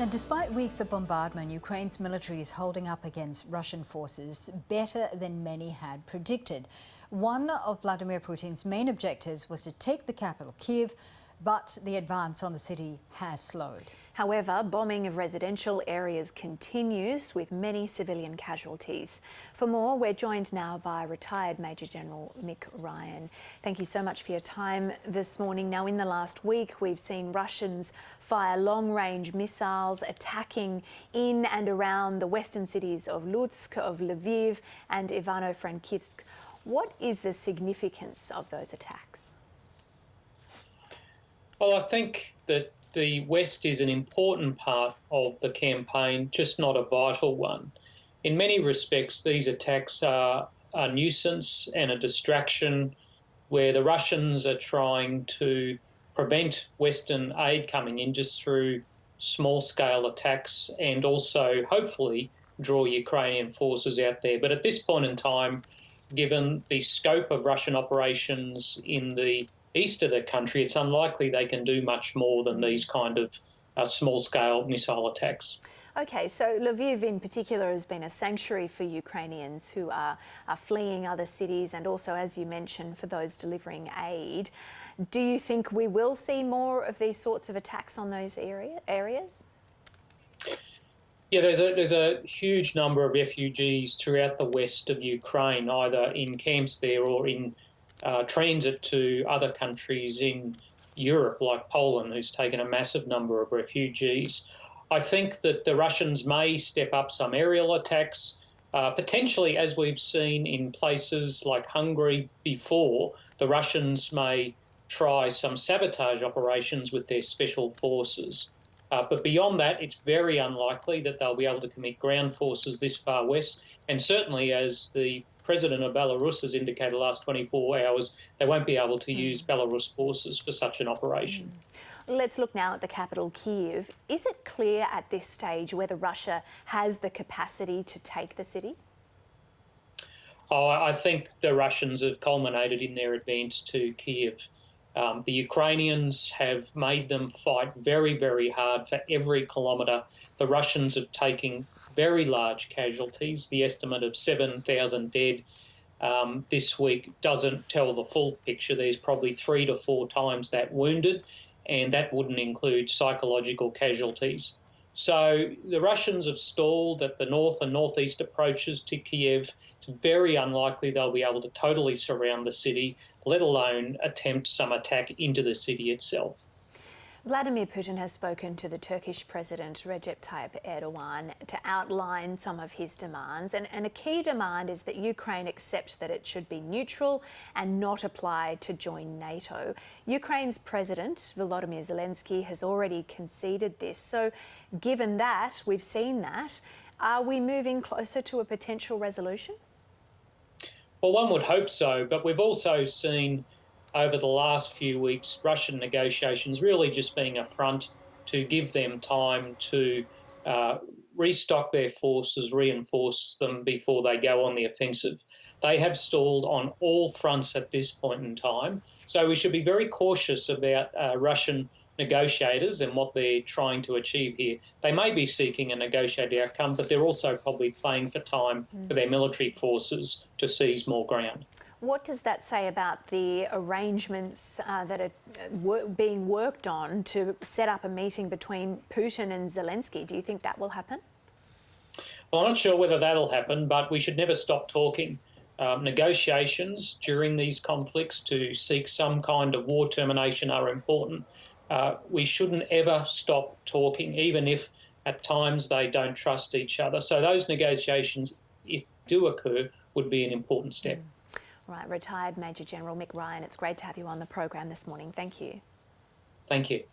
Now, despite weeks of bombardment, Ukraine's military is holding up against Russian forces better than many had predicted. One of Vladimir Putin's main objectives was to take the capital, Kyiv, but the advance on the city has slowed. However, bombing of residential areas continues with many civilian casualties. For more, we're joined now by retired Major General Mick Ryan. Thank you so much for your time this morning. Now, in the last week, we've seen Russians fire long-range missiles attacking in and around the western cities of Lutsk, of Lviv and Ivano-Frankivsk. What is the significance of those attacks? Well, I think that the West is an important part of the campaign, just not a vital one. In many respects, these attacks are a nuisance and a distraction where the Russians are trying to prevent Western aid coming in just through small-scale attacks and also, hopefully, draw Ukrainian forces out there. But at this point in time, given the scope of Russian operations in the east of the country, it's unlikely they can do much more than these kind of small-scale missile attacks. OK, so Lviv in particular has been a sanctuary for Ukrainians who are fleeing other cities and also, as you mentioned, for those delivering aid. Do you think we will see more of these sorts of attacks on those areas? Yeah, there's a huge number of refugees throughout the west of Ukraine, either in camps there or in transit to other countries in Europe, like Poland, who's taken a massive number of refugees. I think that the Russians may step up some aerial attacks, potentially, as we've seen in places like Hungary before. The Russians may try some sabotage operations with their special forces. But beyond that, it's very unlikely that they'll be able to commit ground forces this far west. And certainly, as the President of Belarus has indicated the last 24 hours, they won't be able to use Belarus forces for such an operation. Let's look now at the capital, Kyiv. Is it clear at this stage whether Russia has the capacity to take the city? Oh, I think the Russians have culminated in their advance to Kyiv. The Ukrainians have made them fight very, very hard for every kilometre. The Russians have taken very large casualties. The estimate of 7,000 dead this week doesn't tell the full picture. There's probably 3 to 4 times that wounded, and that wouldn't include psychological casualties. So the Russians have stalled at the north and northeast approaches to Kyiv. It's very unlikely they'll be able to totally surround the city, let alone attempt some attack into the city itself. Vladimir Putin has spoken to the Turkish President Recep Tayyip Erdogan to outline some of his demands. And a key demand is that Ukraine accept that it should be neutral and not apply to join NATO. Ukraine's President, Volodymyr Zelensky, has already conceded this. So given that, we've seen that, are we moving closer to a potential resolution? Well, one would hope so, but we've also seen over the last few weeks Russian negotiations really just being a front to give them time to restock their forces, reinforce them before they go on the offensive. They have stalled on all fronts at this point in time, so we should be very cautious about Russian negotiators and what they're trying to achieve here. They may be seeking a negotiated outcome, but they're also probably playing for time for their military forces to seize more ground. What does that say about the arrangements that are being worked on to set up a meeting between Putin and Zelensky? Do you think that will happen? Well, I'm not sure whether that'll happen, but we should never stop talking. Negotiations during these conflicts to seek some kind of war termination are important. We shouldn't ever stop talking, even if at times they don't trust each other. So those negotiations, if do occur, would be an important step. Right, retired Major General Mick Ryan, it's great to have you on the program this morning. Thank you. Thank you.